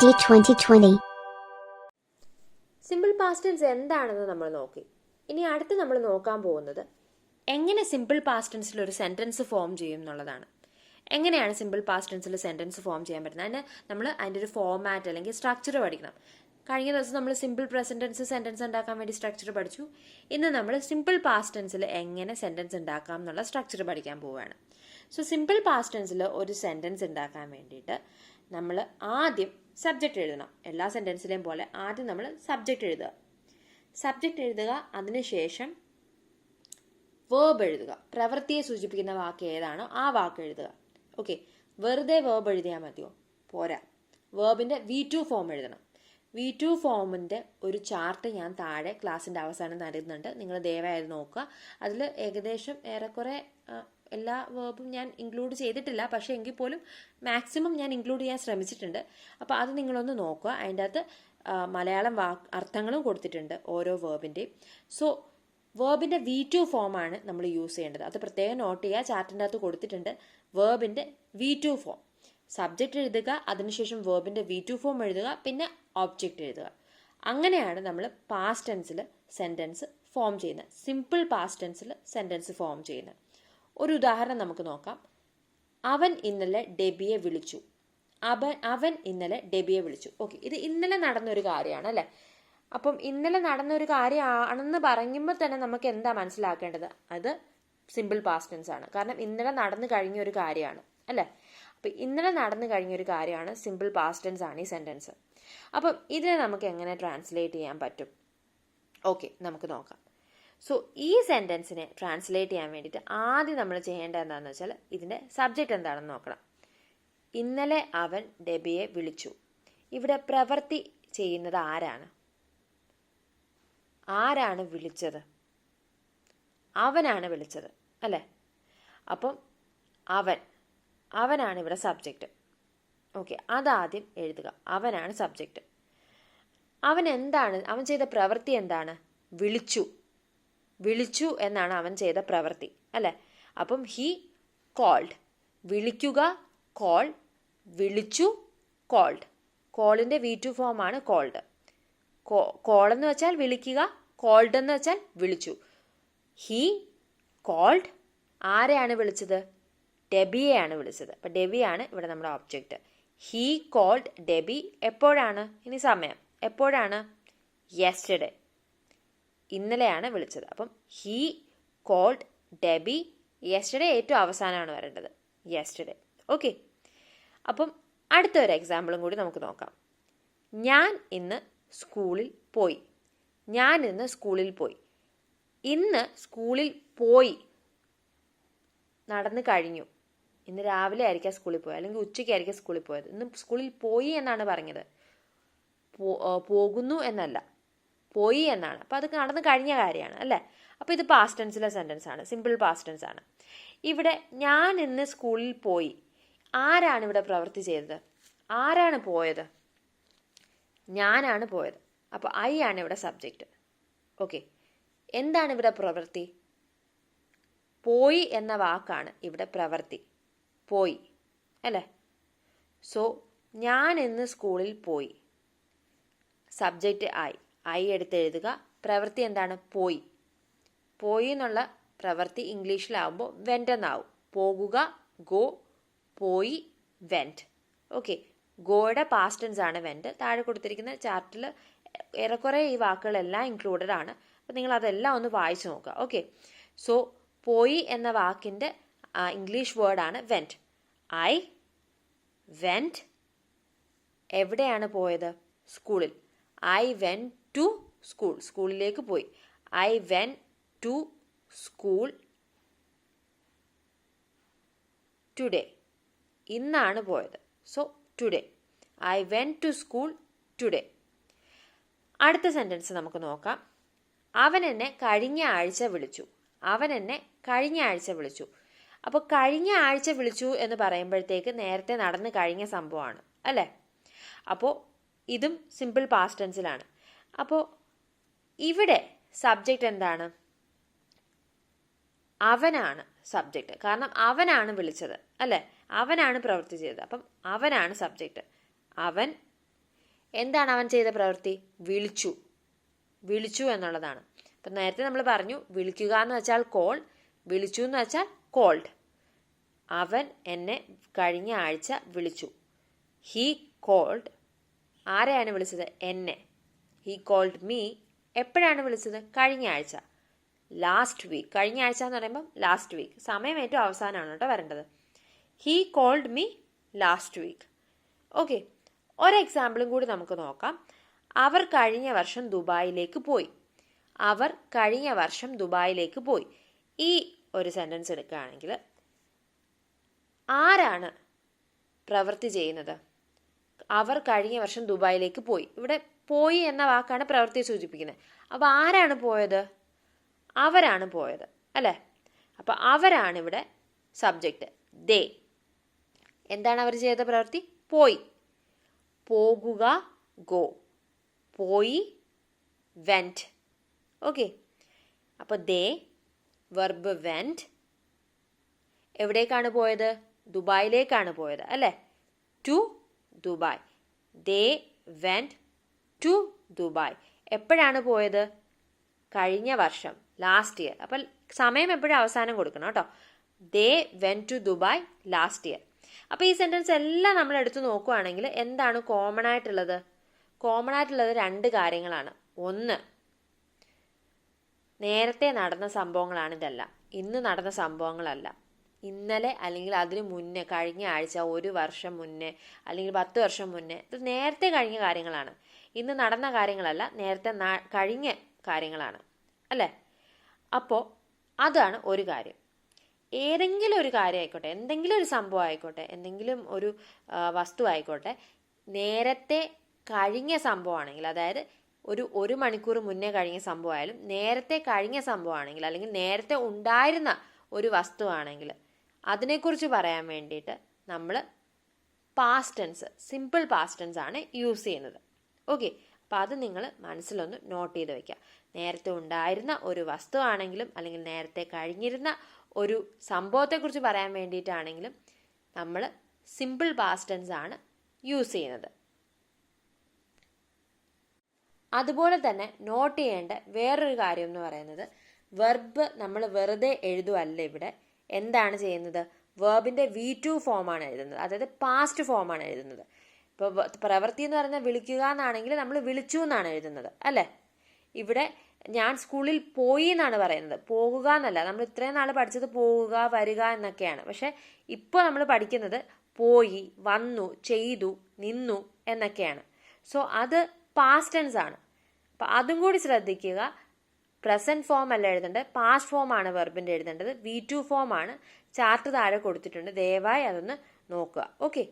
D2020. Simple past tense എന്താണെന്ന് നമ്മൾ നോക്കി. ഇനി അടുത്ത് നമ്മൾ നോക്കാൻ പോകുന്നത് എങ്ങനെ സിമ്പിൾ പാസ്റ്റ് ടെൻസിൽ ഒരു സെന്റൻസ് ഫോം ചെയ്യും എന്നുള്ളതാണ്. എങ്ങനെയാണ് സിമ്പിൾ പാസ്റ്റ് ടെൻസിൽ സെന്റൻസ് ഫോം ചെയ്യാൻ പറ്റുന്നത്? അതിൻ്റെ ഒരു ഫോമാറ്റ് അല്ലെങ്കിൽ സ്ട്രക്ചർ പഠിക്കണം. കഴിഞ്ഞ ദിവസം നമ്മൾ സിമ്പിൾ പ്രസന്റ് ടെൻസ് സെന്റൻസ് ഉണ്ടാക്കാൻ വേണ്ടി സ്ട്രക്ചർ പഠിച്ചു. ഇന്ന് നമ്മൾ സിമ്പിൾ പാസ്റ്റ് ടെൻസിൽ എങ്ങനെ സെന്റൻസ് ഉണ്ടാക്കാം എന്നുള്ള സ്ട്രക്ചർ പഠിക്കാൻ പോവുകയാണ്. സോ സിമ്പിൾ പാസ്റ്റ് ടെൻസിൽ ഒരു സെന്റൻസ് ഉണ്ടാക്കാൻ വേണ്ടിയിട്ട് നമ്മൾ ആദ്യം സബ്ജക്റ്റ് എഴുതണം. എല്ലാ സെന്റൻസിലെയും പോലെ ആദ്യം നമ്മൾ സബ്ജക്റ്റ് എഴുതുക. അതിനുശേഷം വേർബ് എഴുതുക. പ്രവൃത്തിയെ സൂചിപ്പിക്കുന്ന വാക്ക് ഏതാണോ ആ വാക്ക് എഴുതുക. ഓക്കെ, വെറുതെ വേർബ് എഴുതിയാൽ മതിയോ? പോരാ, വേർബിന്റെ V2 ഫോം എഴുതണം. V2 ഫോമിന്റെ ഒരു ചാർട്ട് ഞാൻ താഴെ ക്ലാസ്സിന്റെ അവസാനം തരുന്നുണ്ട്. നിങ്ങൾ ദയവായി നോക്കുക. അതിൽ ഏകദേശം ഏറെക്കുറെ എല്ലാ വേർബും ഞാൻ ഇൻക്ലൂഡ് ചെയ്തിട്ടില്ല, പക്ഷേ എങ്കിൽ പോലും മാക്സിമം ഞാൻ ഇൻക്ലൂഡ് ചെയ്യാൻ ശ്രമിച്ചിട്ടുണ്ട്. അപ്പോൾ അത് നിങ്ങളൊന്ന് നോക്കുക. അതിൻ്റെ അകത്ത് മലയാളം അർത്ഥങ്ങളും കൊടുത്തിട്ടുണ്ട് ഓരോ വേർബിൻ്റെയും. സോ വേർബിൻ്റെ V2 ഫോമാണ് നമ്മൾ യൂസ് ചെയ്യേണ്ടത്. അത് പ്രത്യേകം നോട്ട് ചെയ്യുക. ചാർട്ടിൻ്റെ അകത്ത് കൊടുത്തിട്ടുണ്ട് വേർബിൻ്റെ V2 ഫോം. സബ്ജക്റ്റ് എഴുതുക, അതിനുശേഷം വേർബിൻ്റെ V2 ഫോം എഴുതുക, പിന്നെ ഓബ്ജക്റ്റ് എഴുതുക. അങ്ങനെയാണ് നമ്മൾ പാസ്റ്റ് ടെൻസിൽ സെൻറ്റൻസ് ഫോം ചെയ്യുന്നത്. സിമ്പിൾ പാസ്റ്റ് ടെൻസിൽ സെൻറ്റൻസ് ഫോം ചെയ്യുന്നത്. ഒരു ഉദാഹരണം നമുക്ക് നോക്കാം. അവൻ ഇന്നലെ ഡെബിയെ വിളിച്ചു. അവൻ ഇന്നലെ ഡെബിയെ വിളിച്ചു. ഓക്കെ, ഇത് ഇന്നലെ നടന്നൊരു കാര്യമാണ് അല്ലേ? അപ്പം ഇന്നലെ നടന്നൊരു കാര്യമാണെന്ന് പറയുമ്പോൾ തന്നെ നമുക്ക് എന്താ മനസ്സിലാക്കേണ്ടത്? അത് സിമ്പിൾ പാസ്റ്റ് ടെൻസ് ആണ്. കാരണം ഇന്നലെ നടന്നു കഴിഞ്ഞ ഒരു കാര്യമാണ് അല്ലേ? അപ്പം ഇന്നലെ നടന്നു കഴിഞ്ഞൊരു കാര്യമാണ്, സിമ്പിൾ പാസ്റ്റ് ടെൻസ് ആണ് ഈ സെൻറ്റൻസ്. അപ്പം ഇതിനെ നമുക്ക് എങ്ങനെ ട്രാൻസ്ലേറ്റ് ചെയ്യാൻ പറ്റും? ഓക്കെ, നമുക്ക് നോക്കാം. സോ ഈ സെൻറ്റൻസിനെ ട്രാൻസ്ലേറ്റ് ചെയ്യാൻ വേണ്ടിയിട്ട് ആദ്യം നമ്മൾ ചെയ്യേണ്ടത് എന്താണെന്ന് വെച്ചാൽ ഇതിൻ്റെ സബ്ജക്റ്റ് എന്താണെന്ന് നോക്കണം. ഇന്നലെ അവൻ ഡെബിയെ വിളിച്ചു. ഇവിടെ പ്രവൃത്തി ചെയ്യുന്നത് ആരാണ്? ആരാണ് വിളിച്ചത്? അവനാണ് വിളിച്ചത് അല്ലേ? അപ്പം അവനാണ് ഇവിടെ സബ്ജക്റ്റ്. ഓക്കെ, അതാദ്യം എഴുതുക. അവനാണ് സബ്ജക്റ്റ്. അവൻ ചെയ്ത പ്രവൃത്തി എന്താണ്? വിളിച്ചു എന്നാണ് അവൻ ചെയ്ത പ്രവൃത്തി അല്ലേ? അപ്പം ഹി കോൾഡ്. വിളിക്കുക, കോൾ. വിളിച്ചു, കോൾഡ്. കോളിൻ്റെ V2 ഫോമാണ് കോൾഡ്. കോൾ എന്ന് വെച്ചാൽ വിളിക്കുക, കോൾഡ് എന്ന് വെച്ചാൽ വിളിച്ചു. He called. ആരെയാണ് വിളിച്ചത്? ഡെബിയെയാണ് വിളിച്ചത്. അപ്പം ഡെബിയാണ് ഇവിടെ നമ്മുടെ ഓബ്ജക്റ്റ്. He called derby. എപ്പോഴാണ്? ഇനി സമയം. എപ്പോഴാണ്? യെസ്റ്റർഡേ. ഇന്നലെയാണ് വിളിച്ചത്. അപ്പം ഹി കോൾഡ് ഡെബി യെസ്റ്റർഡേ. ഏറ്റവും അവസാനമാണ് വരേണ്ടത്, യെസ്റ്റർഡേ. ഓക്കെ, അപ്പം അടുത്തൊരു എക്സാമ്പിളും കൂടി നമുക്ക് നോക്കാം. ഞാൻ ഇന്ന് സ്കൂളിൽ പോയി. ഇന്ന് സ്കൂളിൽ പോയി നടന്നു കഴിഞ്ഞു. ഇന്ന് രാവിലെ ആയിരിക്കാം സ്കൂളിൽ പോയത്, അല്ലെങ്കിൽ ഉച്ചയ്ക്കായിരിക്കും സ്കൂളിൽ പോയത്. ഇന്ന് സ്കൂളിൽ പോയി എന്നാണ് പറഞ്ഞത്, പോകുന്നു എന്നല്ല, പോയി എന്നാണ്. അപ്പോൾ അത് നടന്നു കഴിഞ്ഞ കാര്യമാണ് അല്ലേ? അപ്പോൾ ഇത് പാസ്റ്റ് ടെൻസിലെ സെൻറ്റൻസ് ആണ്, സിമ്പിൾ പാസ്റ്റ് ടെൻസ് ആണ്. ഇവിടെ ഞാൻ ഇന്ന് സ്കൂളിൽ പോയി. ആരാണ് ഇവിടെ പ്രവൃത്തി ചെയ്തത്? ആരാണ് പോയത്? ഞാനാണ് പോയത്. അപ്പോൾ ഐ ആണ് ഇവിടെ സബ്ജക്റ്റ്. ഓക്കെ, എന്താണ് ഇവിടെ പ്രവൃത്തി? പോയി എന്ന വാക്കാണ് ഇവിടെ പ്രവൃത്തി. പോയി അല്ലേ? സോ ഞാൻ ഇന്ന് സ്കൂളിൽ പോയി. സബ്ജക്റ്റ് ഐ എടുത്ത് എഴുതുക. പ്രവൃത്തി എന്താണ്? പോയി എന്നുള്ള പ്രവൃത്തി ഇംഗ്ലീഷിലാവുമ്പോൾ വെൻ്റ് എന്നാവും. പോകുക, ഗോ. പോയി, വെൻറ്റ്. ഓക്കെ, ഗോയുടെ പാസ്റ്റ് ടെൻസ് ആണ് വെൻറ്റ്. താഴെ കൊടുത്തിരിക്കുന്ന ചാർട്ടിൽ ഏറെക്കുറെ ഈ വാക്കുകളെല്ലാം ഇൻക്ലൂഡഡ് ആണ്. അപ്പം നിങ്ങൾ അതെല്ലാം ഒന്ന് വായിച്ചു നോക്കുക. ഓക്കെ, സോ പോയി എന്ന വാക്കിൻ്റെ ഇംഗ്ലീഷ് വേർഡാണ് വെൻറ്റ്. I went. എവിടെയാണ് പോയത്? സ്കൂളിൽ. I went to school. സ്കൂളിലേക്ക് പോയി. I went to school today. ഇന്നാണ് പോയത്. So today. I went to school today. അടുത്ത സെൻറ്റൻസ് നമുക്ക് നോക്കാം. അവൻ എന്നെ കഴിഞ്ഞ ആഴ്ച വിളിച്ചു. അപ്പോൾ കഴിഞ്ഞ ആഴ്ച വിളിച്ചു എന്ന് പറയുമ്പോഴത്തേക്ക് നേരത്തെ നടന്ന് കഴിഞ്ഞ സംഭവമാണ് അല്ലേ? അപ്പോൾ ഇതും സിമ്പിൾ പാസ്റ്റ് ടെൻസിലാണ്. അപ്പോൾ ഇവിടെ സബ്ജക്റ്റ് എന്താണ്? അവനാണ് സബ്ജക്റ്റ്. കാരണം അവനാണ് വിളിച്ചത് അല്ലേ? അവനാണ് പ്രവൃത്തി ചെയ്തത്. അപ്പം അവനാണ് സബ്ജക്റ്റ്. അവൻ എന്താണ് അവൻ ചെയ്ത പ്രവൃത്തി? വിളിച്ചു. വിളിച്ചു എന്നുള്ളതാണ്. അപ്പം നേരത്തെ നമ്മൾ പറഞ്ഞു വിളിക്കുക എന്ന് വെച്ചാൽ കോൾ, വിളിച്ചു എന്ന് വെച്ചാൽ കോൾഡ്. അവൻ എന്നെ കഴിഞ്ഞ ആഴ്ച വിളിച്ചു. He called. ആരെയാണ് വിളിച്ചത്? എന്നെ. He called me. എപ്പോഴാണ് വിളിച്ചത്? കഴിഞ്ഞ ആഴ്ച. Last week. കഴിഞ്ഞ ആഴ്ച എന്ന് പറയുമ്പം ലാസ്റ്റ് വീക്ക്. സമയം ഏറ്റവും അവസാനമാണ് കേട്ടോ വരേണ്ടത്. He called me last week. Okay, ഒരു എക്സാമ്പിളും കൂടി നമുക്ക് നോക്കാം. അവർ കഴിഞ്ഞ വർഷം ദുബായിലേക്ക് പോയി. അവർ കഴിഞ്ഞ വർഷം ദുബായിലേക്ക് പോയി. ഈ ഒരു സെൻറ്റൻസ് എടുക്കുകയാണെങ്കിൽ ആരാണ് പ്രവൃത്തി ചെയ്യുന്നത്? അവർ കഴിഞ്ഞ വർഷം ദുബായിലേക്ക് പോയി. ഇവിടെ പോയി എന്ന വാക്കാണ് പ്രവൃത്തിയെ സൂചിപ്പിക്കുന്നത്. അപ്പോൾ ആരാണ് പോയത്? അവരാണ് പോയത് അല്ലേ? അപ്പോൾ അവരാണ് ഇവിടെ സബ്ജക്റ്റ്. ദേ. എന്താണ് അവർ ചെയ്ത പ്രവൃത്തി? പോയി. പോകുക, ഗോ. പോയി, വെൻറ്റ്. ഓക്കെ, അപ്പോൾ ദേ വെർബ് വെൻറ്റ്. എവിടേക്കാണ് പോയത്? ദുബായിലേക്കാണ് പോയത് അല്ലേ? To Dubai. They went to Dubai. എപ്പോഴാണ് പോയത്? കഴിഞ്ഞ വർഷം, ലാസ്റ്റ് ഇയർ. അപ്പം സമയം എപ്പോഴും അവസാനം കൊടുക്കണം കേട്ടോ. They went to Dubai last year. അപ്പോൾ ഈ സെൻറ്റൻസ് എല്ലാം നമ്മൾ എടുത്ത് നോക്കുകയാണെങ്കിൽ എന്താണ് കോമൺ ആയിട്ടുള്ളത്? കോമൺ ആയിട്ടുള്ളത് രണ്ട് കാര്യങ്ങളാണ്. ഒന്ന്, നേരത്തെ നടന്ന സംഭവങ്ങളാണ് ഇതെല്ലാം. ഇന്ന് നടന്ന സംഭവങ്ങളല്ല. ഇന്നലെ അല്ലെങ്കിൽ അതിന് മുന്നേ, കഴിഞ്ഞ ആഴ്ച, ഒരു വർഷം മുന്നേ അല്ലെങ്കിൽ 10 വർഷം മുന്നേ. ഇത് നേരത്തെ കഴിഞ്ഞ കാര്യങ്ങളാണ്. ഇന്ന് നടന്ന കാര്യങ്ങളല്ല, നേരത്തെ കഴിഞ്ഞ കാര്യങ്ങളാണ് അല്ലേ? അപ്പോൾ അതാണ് ഒരു കാര്യം. ഏതെങ്കിലും ഒരു കാര്യം ആയിക്കോട്ടെ, എന്തെങ്കിലും ഒരു സംഭവം ആയിക്കോട്ടെ, എന്തെങ്കിലും ഒരു വസ്തു ആയിക്കോട്ടെ, നേരത്തെ കഴിഞ്ഞ സംഭവമാണെങ്കിൽ, അതായത് ഒരു മണിക്കൂർ മുന്നേ കഴിഞ്ഞ സംഭവമായാലും, നേരത്തെ കഴിഞ്ഞ സംഭവമാണെങ്കിൽ, അല്ലെങ്കിൽ നേരത്തെ ഉണ്ടായിരുന്ന ഒരു വസ്തുവാണെങ്കിൽ അതിനെക്കുറിച്ച് പറയാൻ വേണ്ടിയിട്ട് നമ്മൾ past tense, simple past tense ആണ് യൂസ് ചെയ്യുന്നത്. ഓക്കെ, അപ്പോൾ അത് നിങ്ങൾ മനസ്സിലൊന്ന് നോട്ട് ചെയ്ത് വയ്ക്കുക. നേരത്തെ ഉണ്ടായിരുന്ന ഒരു വസ്തു ആണെങ്കിലും അല്ലെങ്കിൽ നേരത്തെ കഴിഞ്ഞിരുന്ന ഒരു സംഭവത്തെക്കുറിച്ച് പറയാൻ വേണ്ടിയിട്ടാണെങ്കിലും നമ്മൾ സിമ്പിൾ പാസ്റ്റ് ടെൻസ് ആണ് യൂസ് ചെയ്യുന്നത്. അതുപോലെ തന്നെ നോട്ട് ചെയ്യേണ്ട വേറൊരു കാര്യം എന്ന് പറയുന്നത്, വെർബ് നമ്മൾ വെറുതെ എഴുതുമല്ല ഇവിടെ. എന്താണ് ചെയ്യുന്നത്? വെർബിൻ്റെ V2 ഫോമാണ് എഴുതുന്നത്, അതായത് പാസ്റ്റ് ഫോമാണ് എഴുതുന്നത്. ഇപ്പോൾ പ്രവൃത്തി എന്ന് പറയുന്നത് വിളിക്കുക എന്നാണെങ്കിൽ നമ്മൾ വിളിച്ചു എന്നാണ് എഴുതുന്നത് അല്ലേ? ഇവിടെ ഞാൻ സ്കൂളിൽ പോയി എന്നാണ് പറയുന്നത്, പോകുക എന്നല്ല. നമ്മൾ ഇത്രയും നാൾ പഠിച്ചത് പോകുക, വരിക എന്നൊക്കെയാണ്. പക്ഷെ ഇപ്പോൾ നമ്മൾ പഠിക്കുന്നത് പോയി, വന്നു, ചെയ്തു, നിന്നു എന്നൊക്കെയാണ്. സോ അത് പാസ്റ്റ് ടെൻസ് ആണ്. അപ്പം അതും കൂടി ശ്രദ്ധിക്കുക. പ്രസൻറ്റ് ഫോം അല്ല എഴുതേണ്ടത്, പാസ്റ്റ് ഫോമാണ് വെർബിൻ്റെ എഴുതേണ്ടത്. V2 ഫോമാണ് ചാർട്ട് താഴെ കൊടുത്തിട്ടുണ്ട്, ദയവായി അതൊന്ന് നോക്കുക. ഓക്കെ.